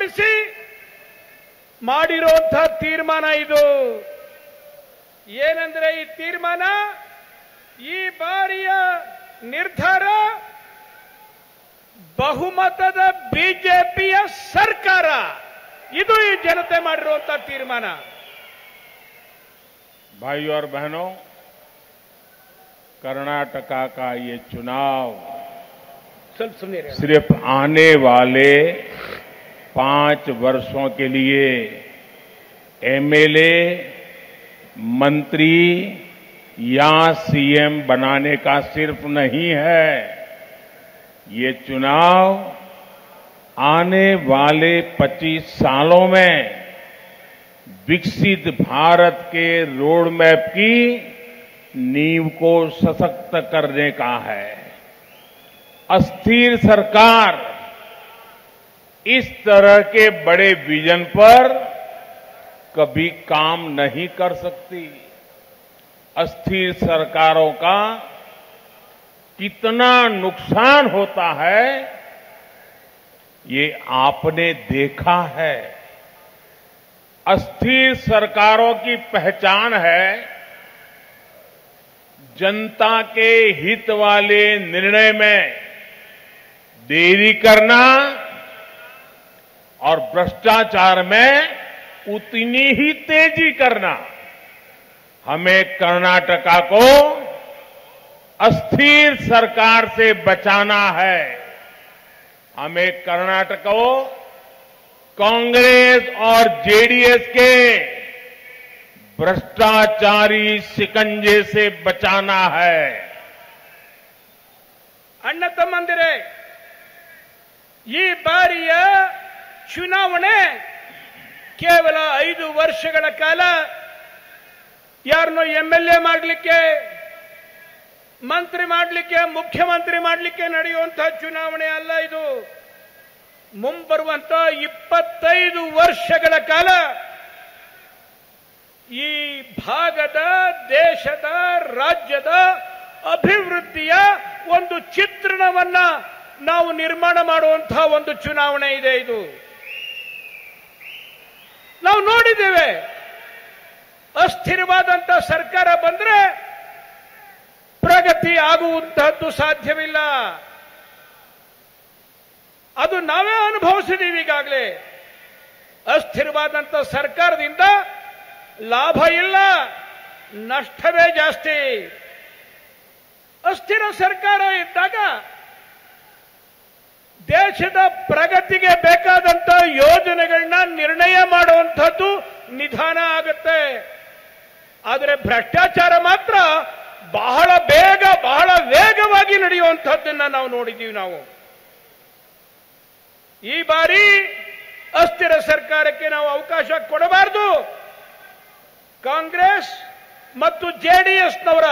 ಒಗ್ಗೂಡಿಸಿ ಮಾಡಿರುವಂತಹ ತೀರ್ಮಾನ ಇದು. ಏನಂದ್ರೆ ಈ ತೀರ್ಮಾನ, ಈ ಬಾರಿಯ ನಿರ್ಧಾರ ಬಹುಮತದ ಬಿಜೆಪಿಯ ಸರ್ಕಾರ, ಇದು ಈ ಜನತೆ ಮಾಡಿರುವಂತಹ ತೀರ್ಮಾನ. भाइयों और बहनों, कर्नाटका का ये चुनाव सिर्फ आने वाले 5 वर्षों के लिए एमएलए, मंत्री या सीएम बनाने का सिर्फ नहीं है. ये चुनाव आने वाले 25 सालों में विकसित भारत के रोड मैप की नींव को सशक्त करने का है. अस्थिर सरकार इस तरह के बड़े विजन पर कभी काम नहीं कर सकती. अस्थिर सरकारों का कितना नुकसान होता है, ये आपने देखा है. अस्थिर सरकारों की पहचान है जनता के हित वाले निर्णय में देरी करना और भ्रष्टाचार में उतनी ही तेजी करना. हमें कर्नाटका को अस्थिर सरकार से बचाना है. हमें कर्नाटक को कांग्रेस और जेडीएस के भ्रष्टाचारी शिकंजे से बचाना है. ಅಣ್ಣ ತಮ್ಮಂದಿರೇ, ಈ ಬಾರಿಯ ಚುನಾವಣೆ ಕೇವಲ 5 ವರ್ಷಗಳ ಕಾಲ ಯಾರನ್ನೋ ಎಂಎಲ್ಎ ಮಾಡಲಿಕ್ಕೆ, ಮಂತ್ರಿ ಮಾಡಲಿಕ್ಕೆ, ಮುಖ್ಯಮಂತ್ರಿ ಮಾಡಲಿಕ್ಕೆ ನಡೆಯುವಂತಹ ಚುನಾವಣೆ ಅಲ್ಲ. ಇದು ಮುಂಬರುವಂತಹ 25 ವರ್ಷಗಳ ಕಾಲ ಈ ಭಾಗದ, ದೇಶದ, ರಾಜ್ಯದ ಅಭಿವೃದ್ಧಿಯ ಒಂದು ಚಿತ್ರಣವನ್ನ ನಾವು ನಿರ್ಮಾಣ ಮಾಡುವಂತಹ ಒಂದು ಚುನಾವಣೆ ಇದೆ. ಇದು ನಾವು ನೋಡಿದ್ದೇವೆ. ಅಸ್ಥಿರವಾದಂತಹ ಸರ್ಕಾರ ಬಂದ್ರೆ ಪ್ರಗತಿ ಆಗುವಂತಹದ್ದು ಸಾಧ್ಯವಿಲ್ಲ. ಅದು ನಾವೇ ಅನುಭವಿಸಿದ್ದೀವಿ ಈಗಾಗಲೇ. ಅಸ್ಥಿರವಾದಂತಹ ಸರ್ಕಾರದಿಂದ ಲಾಭ ಇಲ್ಲ, ನಷ್ಟವೇ ಜಾಸ್ತಿ. ಅಸ್ಥಿರ ಸರ್ಕಾರ ಇದ್ದಾಗ ದೇಶದ ಪ್ರಗತಿಗೆ ಬೇಕಾದಂತ ಯೋಜನೆಗಳನ್ನ ನಿರ್ಣಯ ಮಾಡುವಂಥದ್ದು ನಿಧಾನ ಆಗುತ್ತೆ. ಆದರೆ ಭ್ರಷ್ಟಾಚಾರ ಮಾತ್ರ ಬಹಳ ಬೇಗ, ಬಹಳ ವೇಗವಾಗಿ ನಡೆಯುವಂಥದ್ದನ್ನ ನಾವು ನೋಡಿದ್ದೀವಿ. ನಾವು ಈ ಬಾರಿ ಅಸ್ಥಿರ ಸರ್ಕಾರಕ್ಕೆ ನಾವು ಅವಕಾಶ ಕೊಡಬಾರದು. ಕಾಂಗ್ರೆಸ್ ಮತ್ತು ಜೆಡಿಎಸ್ನವರ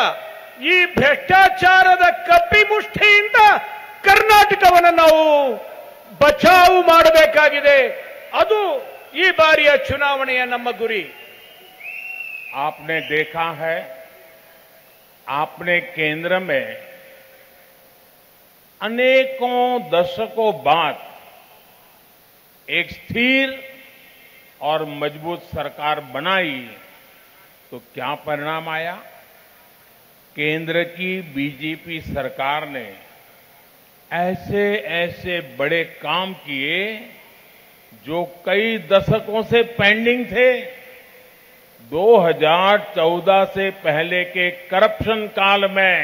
ಈ ಭ್ರಷ್ಟಾಚಾರದ ಕಪಿಮುಷ್ಟಿಯಿಂದ ಕರ್ನಾಟಕವನ್ನು ನಾವು ಬಚಾವು ಮಾಡಬೇಕಾಗಿದೆ. ಅದು ಈ ಬಾರಿಯ ಚುನಾವಣೆಯ ನಮ್ಮ ಗುರಿ. आपने देखा है, आपने केंद्र में अनेकों दशकों बाद एक स्थिर और मजबूत सरकार बनाई तो क्या परिणाम आया? केंद्र की बीजेपी सरकार ने ऐसे ऐसे बड़े काम किए जो कई दशकों से पेंडिंग थे. 2014 से पहले के करप्शन काल में,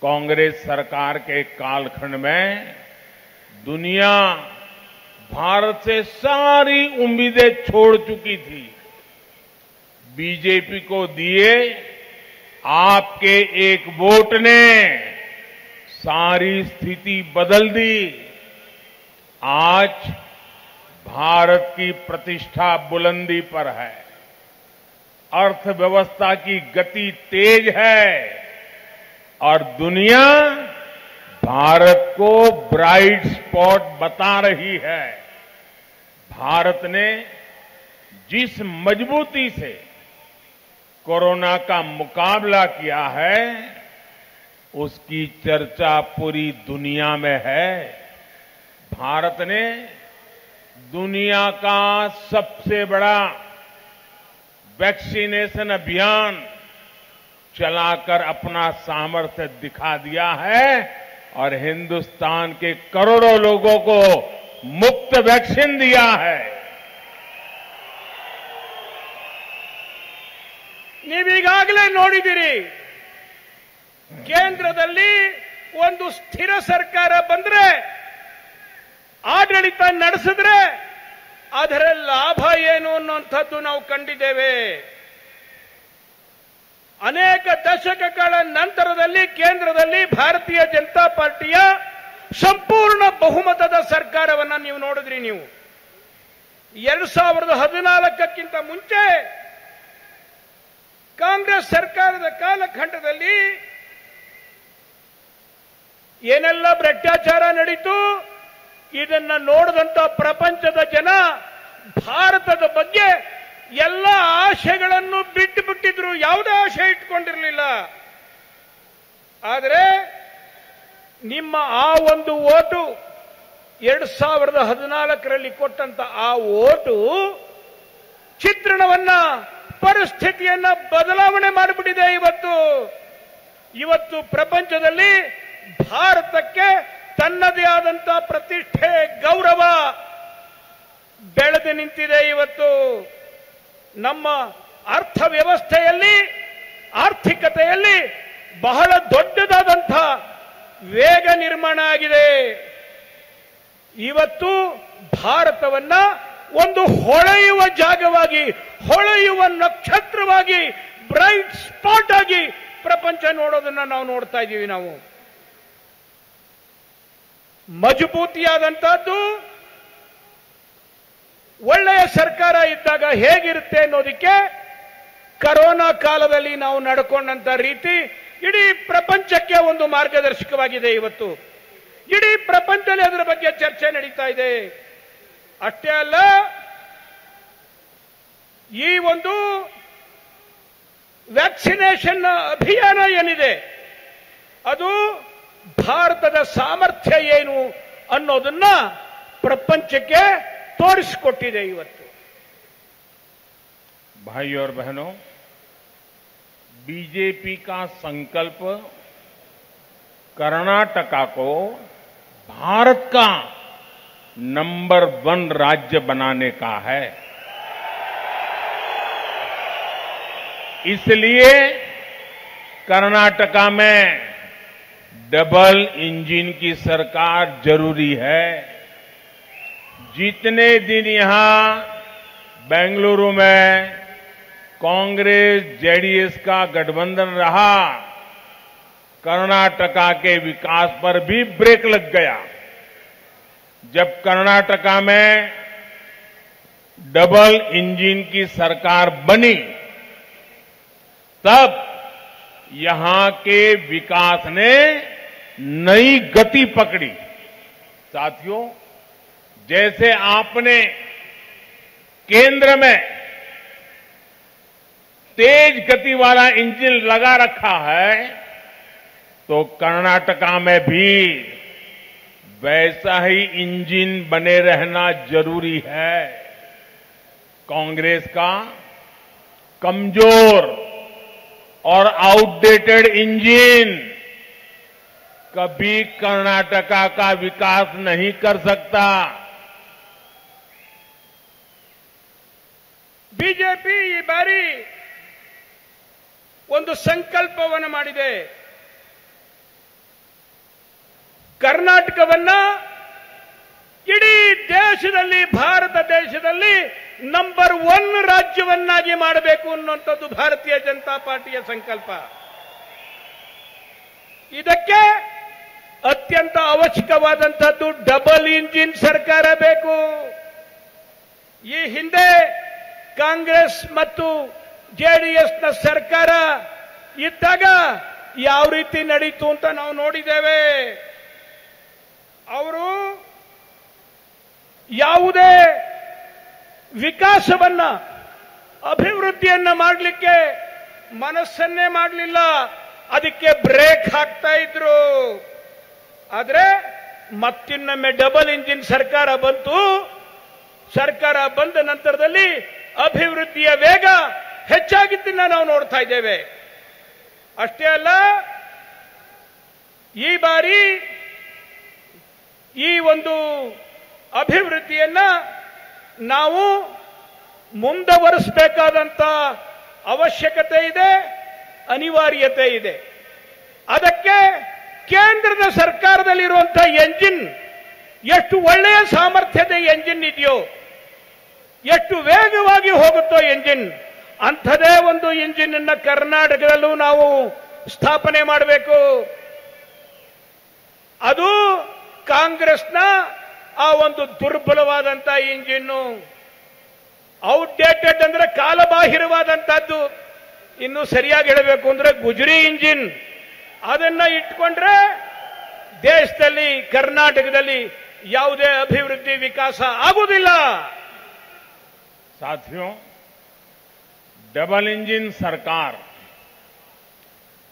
कांग्रेस सरकार के कालखंड में दुनिया भारत से सारी उम्मीदें छोड़ चुकी थी. बीजेपी को दिए आपके एक वोट ने सारी स्थिति बदल दी. आज भारत की प्रतिष्ठा बुलंदी पर है, अर्थव्यवस्था की गति तेज है और दुनिया भारत को ब्राइट स्पॉट बता रही है. भारत ने जिस मजबूती से कोरोना का मुकाबला किया है, उसकी चर्चा पूरी दुनिया में है. भारत ने दुनिया का सबसे बड़ा वैक्सीनेशन अभियान चलाकर अपना सामर्थ्य दिखा दिया है और हिंदुस्तान के करोड़ों लोगों को मुफ्त वैक्सीन दिया है। ನೀವೀಗಾಗಲೇ ನೋಡಿದಿರಿ, ಕೇಂದ್ರದಲ್ಲಿ ಒಂದು ಸ್ಥಿರ ಸರ್ಕಾರ ಬಂದ್ರೆ, ಆಡಳಿತ ನಡೆಸಿದ್ರೆ ಅದರ ಲಾಭ ಏನು ಅನ್ನುವಂಥದ್ದು ನಾವು ಕಂಡಿದ್ದೇವೆ. ಅನೇಕ ದಶಕಗಳ ನಂತರದಲ್ಲಿ ಕೇಂದ್ರದಲ್ಲಿ ಭಾರತೀಯ ಜನತಾ ಪಾರ್ಟಿಯ ಸಂಪೂರ್ಣ ಬಹುಮತದ ಸರ್ಕಾರವನ್ನ ನೀವು ನೋಡಿದ್ರಿ. ನೀವು 2014ಕ್ಕಿಂತ ಮುಂಚೆ ಕಾಂಗ್ರೆಸ್ ಸರ್ಕಾರದ ಕಾಲಖಂಡದಲ್ಲಿ ಏನೆಲ್ಲ ಭ್ರಷ್ಟಾಚಾರ ನಡೀತು, ಇದನ್ನ ನೋಡಿದಂತ ಪ್ರಪಂಚದ ಜನ ಭಾರತದ ಬಗ್ಗೆ ಎಲ್ಲ ಆಶೆಗಳನ್ನು ಬಿಟ್ಟು ಬಿಟ್ಟಿದ್ರು, ಯಾವುದೇ ಆಶೆ ಇಟ್ಕೊಂಡಿರಲಿಲ್ಲ. ಆದರೆ ನಿಮ್ಮ ಆ ಒಂದು ಓಟು 2014ರಲ್ಲಿ ಕೊಟ್ಟಂತ ಆ ಓಟು ಚಿತ್ರಣವನ್ನ, ಪರಿಸ್ಥಿತಿಯನ್ನ ಬದಲಾವಣೆ ಮಾಡಿಬಿಟ್ಟಿದೆ. ಇವತ್ತು ಪ್ರಪಂಚದಲ್ಲಿ ಭಾರತಕ್ಕೆ ತನ್ನದೇ ಆದಂತ ಪ್ರತಿಷ್ಠೆ, ಗೌರವ ಬೆಳೆದು ನಿಂತಿದೆ. ಇವತ್ತು ನಮ್ಮ ಅರ್ಥವ್ಯವಸ್ಥೆಯಲ್ಲಿ, ಆರ್ಥಿಕತೆಯಲ್ಲಿ ಬಹಳ ದೊಡ್ಡದಾದಂಥ ವೇಗ ನಿರ್ಮಾಣ ಆಗಿದೆ. ಇವತ್ತು ಭಾರತವನ್ನ ಒಂದು ಹೊಳೆಯುವ ಜಾಗವಾಗಿ, ಹೊಳೆಯುವ ನಕ್ಷತ್ರವಾಗಿ, ಬ್ರೈಟ್ ಸ್ಪಾಟ್ ಆಗಿ ಪ್ರಪಂಚ ನೋಡೋದನ್ನ ನಾವು ನೋಡ್ತಾ ಇದ್ದೀವಿ. ನಾವು ಮಜಬೂತಿಯಾದಂತಹದ್ದು, ಒಳ್ಳೆಯ ಸರ್ಕಾರ ಇದ್ದಾಗ ಹೇಗಿರುತ್ತೆ ಅನ್ನೋದಕ್ಕೆ ಕರೋನಾ ಕಾಲದಲ್ಲಿ ನಾವು ನಡ್ಕೊಂಡಂತ ರೀತಿ ಇಡೀ ಪ್ರಪಂಚಕ್ಕೆ ಒಂದು ಮಾರ್ಗದರ್ಶಕವಾಗಿದೆ. ಇವತ್ತು ಇಡೀ ಪ್ರಪಂಚದಲ್ಲಿ ಅದರ ಬಗ್ಗೆ ಚರ್ಚೆ ನಡೀತಾ ಇದೆ. ಅಷ್ಟೇ ಅಲ್ಲ, ಈ ಒಂದು ವ್ಯಾಕ್ಸಿನೇಷನ್ ಅಭಿಯಾನ ಏನಿದೆ ಅದು ಭಾರತದ ಸಾಮರ್ಥ್ಯ ಏನು ಅನ್ನೋದನ್ನ ಪ್ರಪಂಚಕ್ಕೆ ತೋರಿಸಿಕೊಟ್ಟಿದೆ. ಇವತ್ತು भाई और बहनों, बीजेपी का संकल्प कर्नाटका को भारत का नंबर 1 राज्य बनाने का है। इसलिए कर्नाटका में डबल इंजन की सरकार जरूरी है। जितने दिन यहां बेंगलुरु में कांग्रेस जेडीएस का गठबंधन रहा, कर्नाटका के विकास पर भी ब्रेक लग गया। जब कर्नाटका में डबल इंजन की सरकार बनी, तब यहां के विकास ने नई गति पकड़ी। साथियों, जैसे आपने केंद्र में तेज गति वाला इंजन लगा रखा है, तो कर्नाटका में भी वैसा ही इंजन बने रहना जरूरी है। कांग्रेस का कमजोर और आउटडेटेड इंजन कभी कर्नाटका का विकास नहीं कर सकता। ಬಿಜೆಪಿ ಈ ಬಾರಿ ಒಂದು ಸಂಕಲ್ಪವನ್ನು ಮಾಡಿದೆ. ಕರ್ನಾಟಕವನ್ನ ಇಡೀ ದೇಶದಲ್ಲಿ, ಭಾರತ ದೇಶದಲ್ಲಿ ನಂಬರ್ 1 ರಾಜ್ಯವನ್ನಾಗಿ ಮಾಡಬೇಕು ಅನ್ನುವಂಥದ್ದು ಭಾರತೀಯ ಜನತಾ ಪಾರ್ಟಿಯ ಸಂಕಲ್ಪ. ಇದಕ್ಕೆ ಅತ್ಯಂತ ಅವಶ್ಯಕವಾದಂತಹದ್ದು ಡಬಲ್ ಇಂಜಿನ್ ಸರ್ಕಾರ ಬೇಕು. ಈ ಹಿಂದೆ ಕಾಂಗ್ರೆಸ್ ಮತ್ತು ಜೆಡಿಎಸ್ನ ಸರ್ಕಾರ ಇದ್ದಾಗ ಯಾವ ರೀತಿ ನಡೀತು ಅಂತ ನಾವು ನೋಡಿದ್ದೇವೆ. ಅವರು ಯಾವುದೇ ವಿಕಾಸವನ್ನ, ಅಭಿವೃದ್ಧಿಯನ್ನ ಮಾಡಲಿಕ್ಕೆ ಮನಸ್ಸನ್ನೇ ಮಾಡಲಿಲ್ಲ. ಅದಕ್ಕೆ ಬ್ರೇಕ್ ಹಾಕ್ತಾ ಇದ್ರು. ಆದ್ರೆ ಮತ್ತಿನ್ನೊಮ್ಮೆ ಡಬಲ್ ಇಂಜಿನ್ ಸರ್ಕಾರ ಬಂತು. ಸರ್ಕಾರ ಬಂದ ನಂತರದಲ್ಲಿ ಅಭಿವೃದ್ಧಿಯ ವೇಗ ಹೆಚ್ಚಾಗಿದ್ದನ್ನ ನಾವು ನೋಡ್ತಾ ಇದ್ದೇವೆ. ಅಷ್ಟೇ ಅಲ್ಲ, ಈ ಬಾರಿ ಈ ಒಂದು ಅಭಿವೃದ್ಧಿಯನ್ನ ನಾವು ಮುಂದುವರಿಸಬೇಕಾದಂತ ಅವಶ್ಯಕತೆ ಇದೆ, ಅನಿವಾರ್ಯತೆ ಇದೆ. ಅದಕ್ಕೆ ಕೇಂದ್ರದ ಸರ್ಕಾರದಲ್ಲಿರುವಂತಹ ಎಂಜಿನ್ ಎಷ್ಟು ಒಳ್ಳೆಯ ಸಾಮರ್ಥ್ಯದ ಎಂಜಿನ್ ಇದೆಯೋ, ಎಷ್ಟು ವೇಗವಾಗಿ ಹೋಗುತ್ತೋ ಎಂಜಿನ್, ಅಂಥದೇ ಒಂದು ಇಂಜಿನ್ ಅನ್ನ ಕರ್ನಾಟಕದಲ್ಲೂ ನಾವು ಸ್ಥಾಪನೆ ಮಾಡಬೇಕು. ಅದು ಕಾಂಗ್ರೆಸ್ನ ಆ ಒಂದು ದುರ್ಬಲವಾದಂತಹ ಇಂಜಿನ್ನು, ಔಟ್ಡೇಟೆಡ್ ಅಂದ್ರೆ ಕಾಲಬಾಹಿರವಾದಂತಹದ್ದು. ಇನ್ನು ಸರಿಯಾಗಿ ಹೇಳಬೇಕು ಅಂದ್ರೆ ಗುಜರಿ ಇಂಜಿನ್. ಅದನ್ನ ಇಟ್ಕೊಂಡ್ರೆ ದೇಶದಲ್ಲಿ, ಕರ್ನಾಟಕದಲ್ಲಿ ಯಾವುದೇ ಅಭಿವೃದ್ಧಿ ವಿಕಾಸ ಆಗುವುದಿಲ್ಲ. साथियों, डबल इंजन सरकार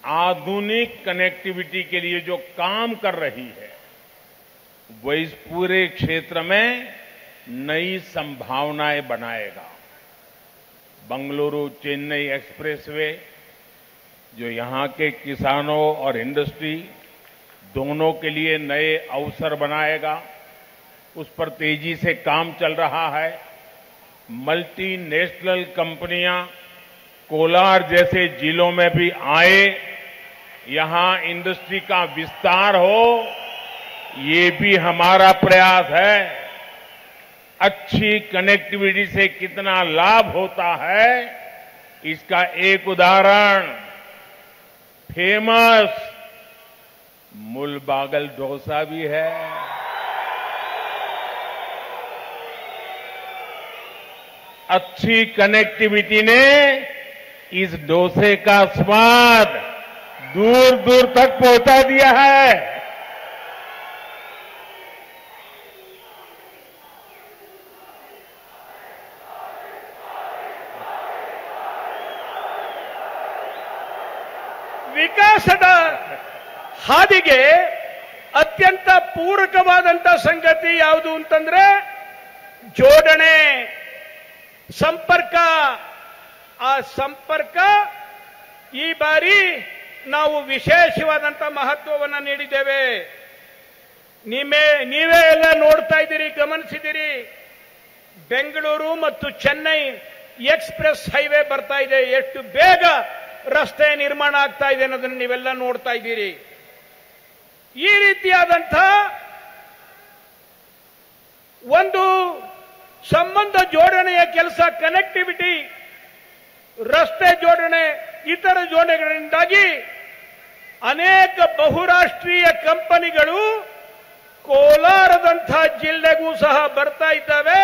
आधुनिक कनेक्टिविटी के लिए जो काम कर रही है वो इस पूरे क्षेत्र में नई संभावनाएं बनाएगा. बंगलुरु चेन्नई एक्सप्रेसवे जो यहां के किसानों और इंडस्ट्री दोनों के लिए नए अवसर बनाएगा, उस पर तेजी से काम चल रहा है. मल्टीनेशनल कंपनियां कोलार जैसे जिलों में भी आए, यहां इंडस्ट्री का विस्तार हो, ये भी हमारा प्रयास है. अच्छी कनेक्टिविटी से कितना लाभ होता है, इसका एक उदाहरण फेमस मुलबागल डोसा भी है. अच्छी कनेक्टिविटी ने इस डोसे का स्वाद दूर दूर तक पहुंचा दिया है. ವಿಕಾಸದ ಹಾದಿಗೆ ಅತ್ಯಂತ ಪೂರಕವಾದಂತ ಸಂಗತಿ ಯಾವುದು ಅಂತಂದ್ರೆ ಜೋಡಣೆ, ಸಂಪರ್ಕ. ಆ ಸಂಪರ್ಕ ಈ ಬಾರಿ ನಾವು ವಿಶೇಷವಾದಂತ ಮಹತ್ವವನ್ನು ನೀಡಿದ್ದೇವೆ. ನೀವೇ ಎಲ್ಲ ನೋಡ್ತಾ ಇದ್ದೀರಿ, ಗಮನಿಸಿದ್ದೀರಿ. ಬೆಂಗಳೂರು ಮತ್ತು ಚೆನ್ನೈ ಎಕ್ಸ್ಪ್ರೆಸ್ ಹೈವೇ ಬರ್ತಾ ಇದೆ, ಎಷ್ಟು ಬೇಗ ರಸ್ತೆ ನಿರ್ಮಾಣ ಆಗ್ತಾ ಇದೆ ಅನ್ನೋದನ್ನು ನೀವೆಲ್ಲ ನೋಡ್ತಾ ಇದ್ದೀರಿ. ಈ ರೀತಿಯಾದಂಥ ಒಂದು ಸಂಬಂಧ ಜೋಡಣೆಯ ಕೆಲಸ, ಕನೆಕ್ಟಿವಿಟಿ, ರಸ್ತೆ ಜೋಡಣೆ, ಇತರ ಜೋಡಣೆಗಳಿಂದಾಗಿ ಅನೇಕ ಬಹುರಾಷ್ಟ್ರೀಯ ಕಂಪನಿಗಳು ಕೋಲಾರದಂಥ ಜಿಲ್ಲೆಗೂ ಸಹ ಬರ್ತಾ ಇದ್ದಾವೆ.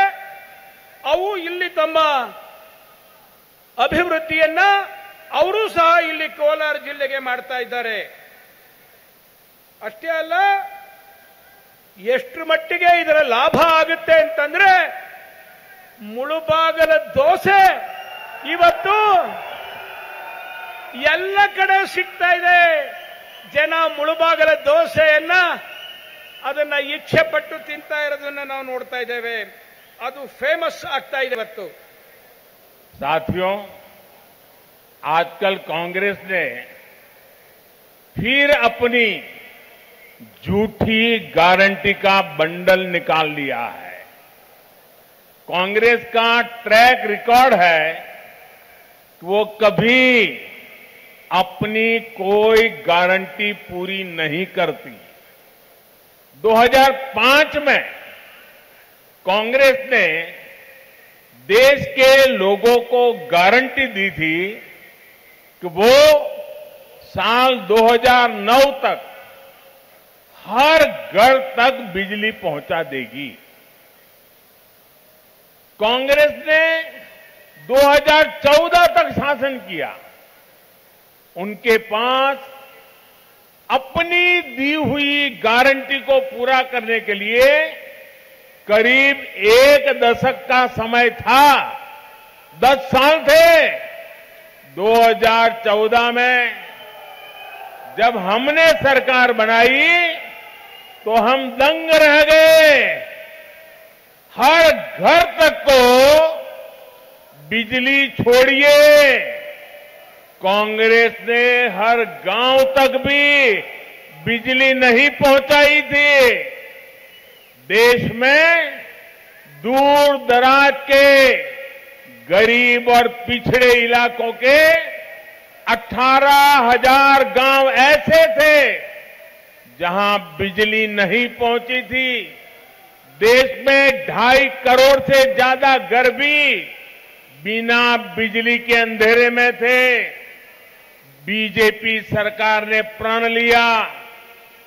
ಅವು ಇಲ್ಲಿ ತಮ್ಮ ಅಭಿವೃದ್ಧಿಯನ್ನ ಅವರು ಸಹ ಇಲ್ಲಿ ಕೋಲಾರ ಜಿಲ್ಲೆಗೆ ಮಾಡ್ತಾ ಇದ್ದಾರೆ. ಅಷ್ಟೇ ಅಲ್ಲ, ಎಷ್ಟು ಮಟ್ಟಿಗೆ ಇದರ ಲಾಭ ಆಗುತ್ತೆ ಅಂತಂದ್ರೆ, ಮುಳುಬಾಗಲ ದೋಸೆ ಇವತ್ತು ಎಲ್ಲ ಕಡೆ ಸಿಗ್ತಾ ಇದೆ. ಜನ ಮುಳುಬಾಗಲ ದೋಸೆಯನ್ನ ಅದನ್ನ ಇಚ್ಛೆ ಪಟ್ಟು ತಿಂತಾ ಇರೋದನ್ನ ನಾವು ನೋಡ್ತಾ ಇದ್ದೇವೆ. ಅದು ಫೇಮಸ್ ಆಗ್ತಾ ಇದೆ ಇವತ್ತು. साथियों, आजकल कांग्रेस ने फिर अपनी झूठी गारंटी का बंडल निकाल लिया है. कांग्रेस का ट्रैक रिकॉर्ड है कि वो कभी अपनी कोई गारंटी पूरी नहीं करती. 2005 में कांग्रेस ने देश के लोगों को गारंटी दी थी कि वो साल 2009 तक हर घर तक बिजली पहुंचा देगी. कांग्रेस ने 2014 तक शासन किया. उनके पास अपनी दी हुई गारंटी को पूरा करने के लिए करीब 1 दशक का समय था. 10 साल थे. 2014 में जब हमने सरकार बनाई तो हम दंग रह गए. हर घर तक को बिजली छोड़िए, कांग्रेस ने हर गांव तक भी बिजली नहीं पहुंचाई थी। देश में दूर दराज के गरीब और पिछड़े इलाकों के 18,000 गांव ऐसे थे जहां बिजली नहीं पहुंची थी। देश में 2.5 करोड़ से ज्यादा घर भी बिना बिजली के अंधेरे में थे। बीजेपी सरकार ने प्रण लिया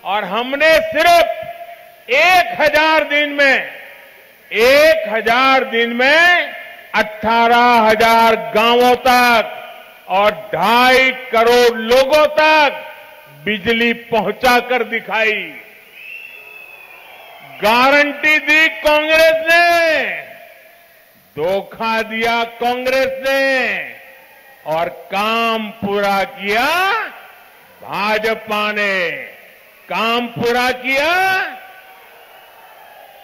और हमने सिर्फ 1,000 दिन में 18,000 गांवों तक और 2.5 करोड़ लोगों तक बिजली पहुंचाकर दिखाई। गारंटी दी कांग्रेस ने, धोखा दिया कांग्रेस ने और काम पूरा किया भाजपा ने। काम पूरा किया,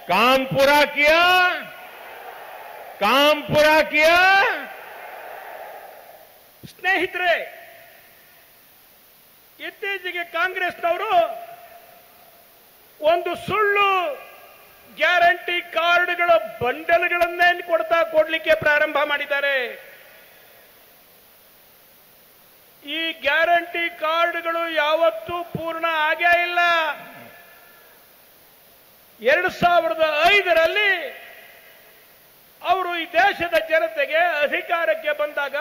काम पूरा किया, काम पूरा किया। ಸ್ನೇಹಿತರೆ, ಇತ್ತೀಚೆಗೆ ಕಾಂಗ್ರೆಸ್ನವರು ಒಂದು ಸುಳ್ಳು ಗ್ಯಾರಂಟಿ ಕಾರ್ಡ್ಗಳ ಬಂಡಲ್ಗಳನ್ನೇ ಕೊಡ್ಲಿಕ್ಕೆ ಪ್ರಾರಂಭ ಮಾಡಿದ್ದಾರೆ. ಈ ಗ್ಯಾರಂಟಿ ಕಾರ್ಡ್ಗಳು ಯಾವತ್ತೂ ಪೂರ್ಣ ಆಗೇ ಇಲ್ಲ. 2005ರಲ್ಲಿ ಅವರು ಈ ದೇಶದ ಜನತೆಗೆ ಅಧಿಕಾರಕ್ಕೆ ಬಂದಾಗ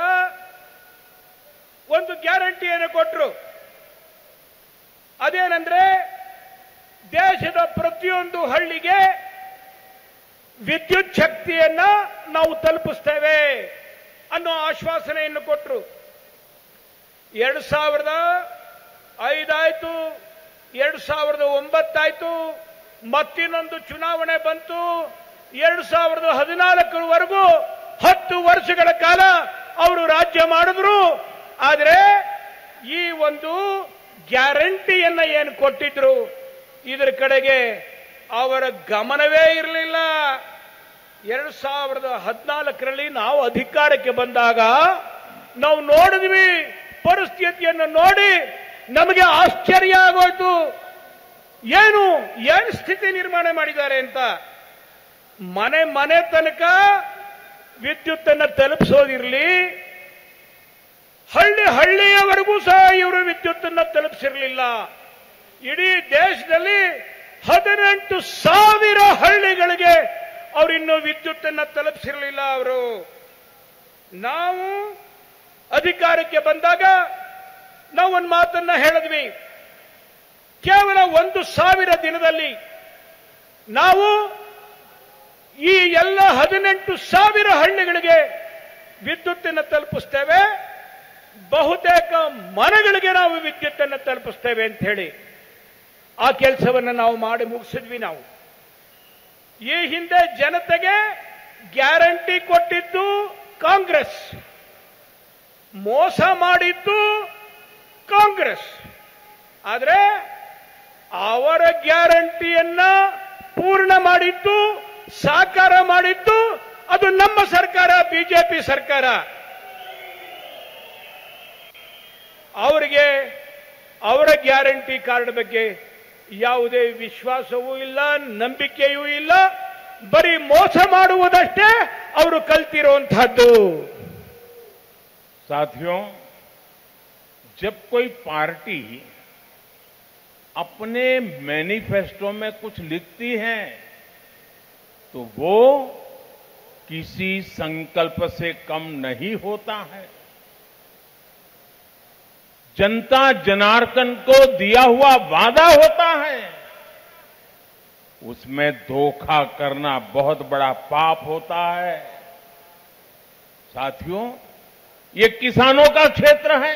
ಒಂದು ಗ್ಯಾರಂಟಿಯನ್ನು ಕೊಟ್ಟರು. ಅದೇನೆಂದ್ರೆ ದೇಶದ ಪ್ರತಿಯೊಂದು ಹಳ್ಳಿಗೆ ವಿದ್ಯುತ್ ಶಕ್ತಿಯನ್ನ ನಾವು ತಲುಪಿಸ್ತೇವೆ ಅನ್ನೋ ಆಶ್ವಾಸನೆಯನ್ನು ಕೊಟ್ಟರು. 2005 ಆಯ್ತು, 2009 ಆಯ್ತು, ಮತ್ತಿನ್ನೊಂದು ಚುನಾವಣೆ ಬಂತು. 2014ವರೆಗೂ 10 ವರ್ಷಗಳ ಕಾಲ ಅವರು ರಾಜ್ಯ ಮಾಡಿದ್ರು. ಆದರೆ ಈ ಒಂದು ಗ್ಯಾರಂಟಿಯನ್ನ ಏನು ಕೊಟ್ಟಿದ್ರು ಇದರ ಕಡೆಗೆ ಅವರ ಗಮನವೇ ಇರಲಿಲ್ಲ. 2014ರಲ್ಲಿ ನಾವು ಅಧಿಕಾರಕ್ಕೆ ಬಂದಾಗ ನಾವು ನೋಡಿದ್ವಿ, ಪರಿಸ್ಥಿತಿಯನ್ನು ನೋಡಿ ನಮಗೆ ಆಶ್ಚರ್ಯ ಆಗೋಯ್ತು. ಏನು ಸ್ಥಿತಿ ನಿರ್ಮಾಣ ಮಾಡಿದ್ದಾರೆ ಅಂತ. ಮನೆ ತನಕ ವಿದ್ಯುತ್ ಅನ್ನು ತಲುಪಿಸೋದಿರಲಿ, ಹಳ್ಳಿಯವರೆಗೂ ಸಹ ಇವರು ವಿದ್ಯುತ್ ಅನ್ನು ತಲುಪಿಸಿರಲಿಲ್ಲ. ಇಡೀ ದೇಶದಲ್ಲಿ 18,000 ಹಳ್ಳಿಗಳಿಗೆ ಅವರು ಇನ್ನೂ ವಿದ್ಯುತ್ ಅನ್ನು ತಲುಪಿಸಿರಲಿಲ್ಲ. ಅವರು ನಾವು ಅಧಿಕಾರಕ್ಕೆ ಬಂದಾಗ ನಾವು ಒಂದು ಮಾತನ್ನ ಹೇಳಿದ್ವಿ, ಕೇವಲ 1,000 ದಿನದಲ್ಲಿ ನಾವು ಈ ಎಲ್ಲ 18,000 ಹಳ್ಳಿಗಳಿಗೆ ವಿದ್ಯುತ್ತನ್ನು ತಲುಪಿಸ್ತೇವೆ, ಬಹುತೇಕ ಮನೆಗಳಿಗೆ ನಾವು ವಿದ್ಯುತ್ತನ್ನು ತಲುಪಿಸ್ತೇವೆ ಅಂತ ಹೇಳಿ ಆ ಕೆಲಸವನ್ನು ನಾವು ಮಾಡಿ ಮುಗಿಸಿದ್ವಿ. ನಾವು ಈ ಹಿಂದೆ ಜನತೆಗೆ ಗ್ಯಾರಂಟಿ ಕೊಟ್ಟಿದ್ದು ಕಾಂಗ್ರೆಸ್, ಮೋಸ ಮಾಡಿದ್ದು ಕಾಂಗ್ರೆಸ್. ಆದರೆ ಅವರ ಗ್ಯಾರಂಟಿಯನ್ನ ಪೂರ್ಣ ಮಾಡಿದ್ದು, ಸಾಕಾರ ಮಾಡಿದ್ದು ಅದು ನಮ್ಮ ಸರ್ಕಾರ, ಬಿಜೆಪಿ ಸರ್ಕಾರ. ಅವರಿಗೆ ಅವರ ಗ್ಯಾರಂಟಿ ಕಾರ್ಡ್ ಬಗ್ಗೆ ಯಾವುದೇ ವಿಶ್ವಾಸವೂ ಇಲ್ಲ, ನಂಬಿಕೆಯೂ ಇಲ್ಲ. ಬರೀ ಮೋಸ ಮಾಡುವುದಷ್ಟೇ ಅವರು ಕಲ್ತಿರುವಂತಹದ್ದು. साथियों, जब कोई पार्टी अपने मैनिफेस्टो में कुछ लिखती है तो वो किसी संकल्प से कम नहीं होता है। जनता जनार्दन को दिया हुआ वादा होता है, उसमें धोखा करना बहुत बड़ा पाप होता है। साथियों, ये किसानों का क्षेत्र है।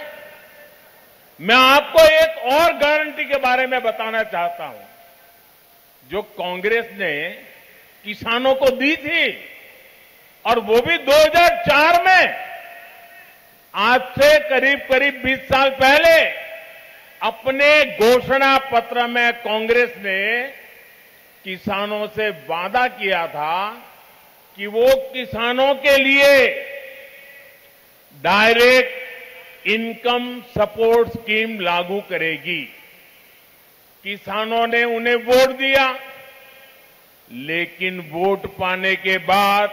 मैं आपको एक और गारंटी के बारे में बताना चाहता हूं जो कांग्रेस ने किसानों को दी थी, और वो भी 2004 में। आज से करीब 20 साल पहले अपने घोषणा पत्र में कांग्रेस ने किसानों से वादा किया था कि वो किसानों के लिए डायरेक्ट इनकम सपोर्ट स्कीम लागू करेगी। किसानों ने उन्हें वोट दिया, लेकिन वोट पाने के बाद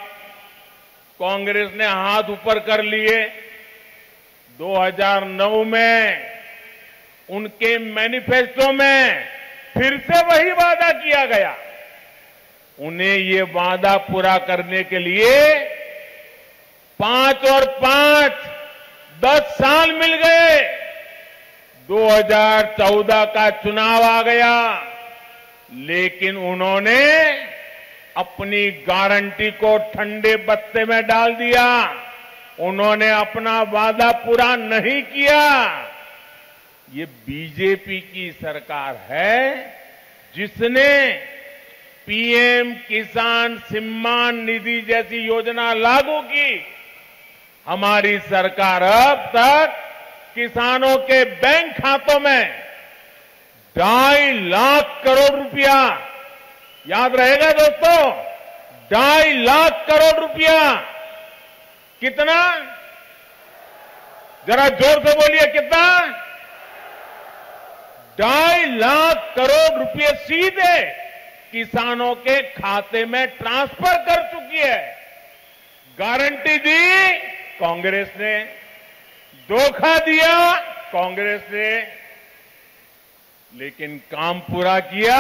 कांग्रेस ने हाथ ऊपर कर लिए। 2009 में उनके मैनिफेस्टो में फिर से वही वादा किया गया। उन्हें ये वादा पूरा करने के लिए 5 और 5 10 साल मिल गए। 2014 का चुनाव आ गया, लेकिन उन्होंने अपनी गारंटी को ठंडे बत्ते में डाल दिया। उन्होंने अपना वादा पूरा नहीं किया। ये बीजेपी की सरकार है जिसने पीएम किसान सम्मान निधि जैसी योजना लागू की। हमारी सरकार अब तक किसानों के बैंक खातों में 2.5 लाख करोड़ रुपया, याद रहेगा दोस्तों, 2.5 लाख करोड़ रुपया। कितना? जरा जोर से बोलिए, कितना? 2.5 लाख करोड़ रुपए सीधे किसानों के खाते में ट्रांसफर कर चुकी है। गारंटी दी कांग्रेस ने, धोखा दिया कांग्रेस ने, लेकिन काम पूरा किया?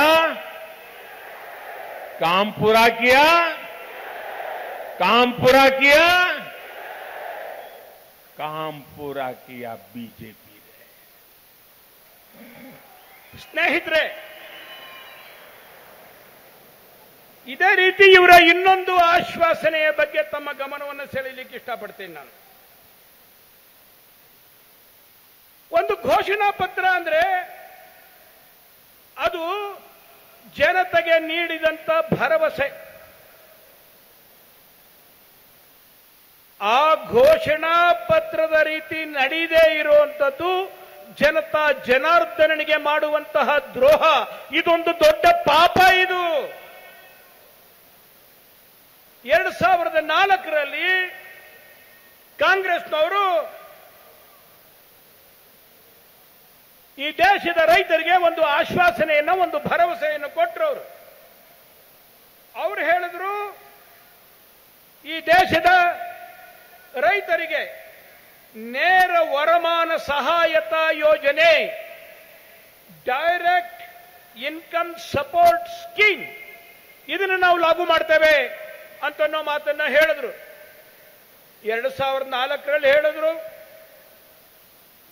काम पूरा किया? काम पूरा किया? काम पूरा किया बीजेपी ने। ಸ್ನೇಹಿತರೆ, ಇದೇ ರೀತಿ ಇವರ ಇನ್ನೊಂದು ಆಶ್ವಾಸನೆಯ ಬಗ್ಗೆ ತಮ್ಮ ಗಮನವನ್ನು ಸೆಳೆಯಲಿಕ್ಕೆ ಇಷ್ಟಪಡ್ತೀನಿ ನಾನು. ಒಂದು ಘೋಷಣಾ ಪತ್ರ ಅಂದ್ರೆ ಅದು ಜನತೆಗೆ ನೀಡಿದಂತ ಭರವಸೆ. ಆ ಘೋಷಣಾ ಪತ್ರದ ರೀತಿ ನಡೆಯದೇ ಇರುವಂತದ್ದು ಜನತಾ ಜನಾರ್ದನನಿಗೆ ಮಾಡುವಂತಹ ದ್ರೋಹ. ಇದೊಂದು ದೊಡ್ಡ ಪಾಪ. ಇದು 2004ರಲ್ಲಿ ಕಾಂಗ್ರೆಸ್ನವರು ಈ ದೇಶದ ರೈತರಿಗೆ ಒಂದು ಆಶ್ವಾಸನೆಯನ್ನ, ಒಂದು ಭರವಸೆಯನ್ನು ಕೊಟ್ಟರು. ಅವರು ಹೇಳಿದ್ರು, ಈ ದೇಶದ ರೈತರಿಗೆ ನೇರ ವರಮಾನ ಸಹಾಯತಾ ಯೋಜನೆ, ಡೈರೆಕ್ಟ್ ಇನ್ಕಮ್ ಸಪೋರ್ಟ್ ಸ್ಕೀಮ್, ಇದನ್ನು ನಾವು ಲಾಗು ಮಾಡ್ತೇವೆ ಅಂತನ್ನೋ ಮಾತನ್ನ ಹೇಳಿದ್ರು. 2004ರಲ್ಲಿ ಹೇಳಿದ್ರು.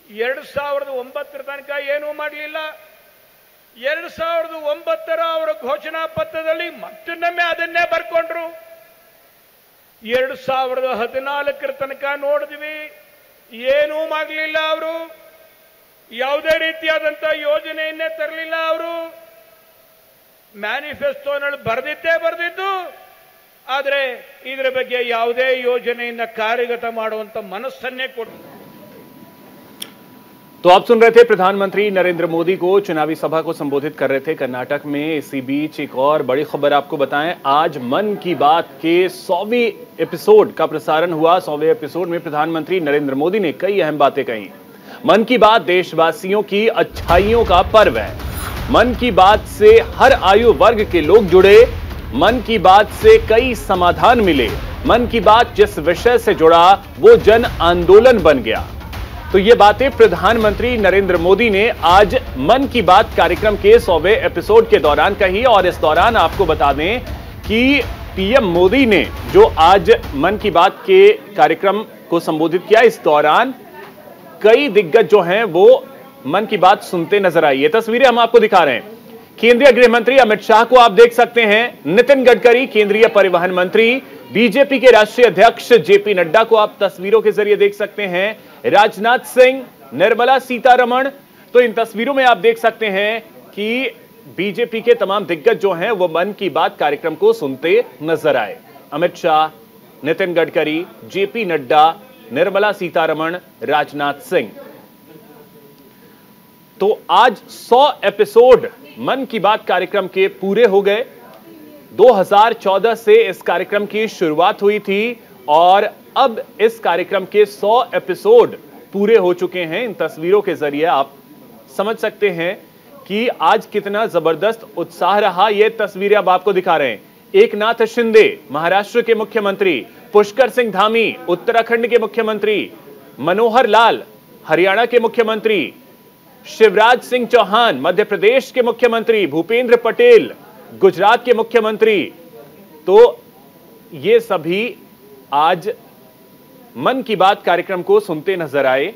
2009 ತನಕ ಏನೂ ಮಾಡಲಿಲ್ಲ. 2009ರ ಅವರ ಘೋಷಣಾ ಪತ್ರದಲ್ಲಿ ಮತ್ತೊಮ್ಮೆ ಅದನ್ನೇ ಬರ್ಕೊಂಡ್ರು. 2014 ತನಕ ನೋಡಿದ್ವಿ, ಏನೂ ಮಾಡಲಿಲ್ಲ. ಅವರು ಯಾವುದೇ ರೀತಿಯಾದಂಥ ಯೋಜನೆಯನ್ನೇ ತರಲಿಲ್ಲ. ಅವರು ಮ್ಯಾನಿಫೆಸ್ಟೋನಲ್ಲಿ ಬರೆದಿದ್ದು, ಆದರೆ ಇದರ ಬಗ್ಗೆ ಯಾವುದೇ ಯೋಜನೆಯನ್ನ ಕಾರ್ಯಗತ ಮಾಡುವಂತ ಮನಸ್ಸನ್ನೇ ಕೊಟ್ಟು. तो आप सुन रहे थे प्रधानमंत्री नरेंद्र मोदी को चुनावी सभा को संबोधित कर रहे थे कर्नाटक में। इसी बीच एक और बड़ी खबर आपको बताएं, आज मन की बात के 100वें एपिसोड का प्रसारण हुआ। 100वें एपिसोड में प्रधानमंत्री नरेंद्र मोदी ने कई अहम बातें कही। मन की बात देशवासियों की अच्छाइयों का पर्व है। मन की बात से हर आयु वर्ग के लोग जुड़े। मन की बात से कई समाधान मिले। मन की बात जिस विषय से जुड़ा वो जन आंदोलन बन गया। तो ये बातें प्रधानमंत्री नरेंद्र मोदी ने आज मन की बात कार्यक्रम के 100वें एपिसोड के दौरान कही। और इस दौरान आपको बता दें कि पीएम मोदी ने जो आज मन की बात के कार्यक्रम को संबोधित किया, इस दौरान कई दिग्गज जो हैं वो मन की बात सुनते नजर आई। ये तस्वीरें हम आपको दिखा रहे हैं। केंद्रीय गृह मंत्री अमित शाह को आप देख सकते हैं, नितिन गडकरी केंद्रीय परिवहन मंत्री, बीजेपी के राष्ट्रीय अध्यक्ष जेपी नड्डा को आप तस्वीरों के जरिए देख सकते हैं, राजनाथ सिंह, निर्मला सीतारमण। तो इन तस्वीरों में आप देख सकते हैं कि बीजेपी के तमाम दिग्गज जो हैं वो मन की बात कार्यक्रम को सुनते नजर आए। अमित शाह, नितिन गडकरी, जेपी नड्डा, निर्मला सीतारमण, राजनाथ सिंह। तो आज 100 एपिसोड मन की बात कार्यक्रम के पूरे हो गए। 2014 से इस कार्यक्रम की शुरुआत हुई थी और अब इस कार्यक्रम के 100 एपिसोड पूरे हो चुके हैं। इन तस्वीरों के जरिए आप समझ सकते हैं कि आज कितना जबरदस्त उत्साह रहा। ये तस्वीरें अब आपको दिखा रहे हैं। एकनाथ शिंदे महाराष्ट्र के मुख्यमंत्री, पुष्कर सिंह धामी उत्तराखंड के मुख्यमंत्री, मनोहर लाल हरियाणा के मुख्यमंत्री, शिवराज सिंह चौहान मध्य प्रदेश के मुख्यमंत्री, भूपेंद्र पटेल गुजरात के मुख्यमंत्री, तो ये सभी आज मन की बात कार्यक्रम को सुनते नजर आए।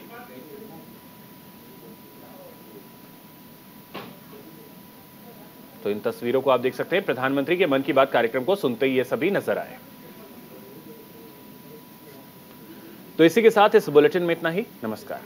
तो इन तस्वीरों को आप देख सकते हैं, प्रधानमंत्री के मन की बात कार्यक्रम को सुनते ही ये सभी नजर आए। तो इसी के साथ इस बुलेटिन में इतना ही। नमस्कार।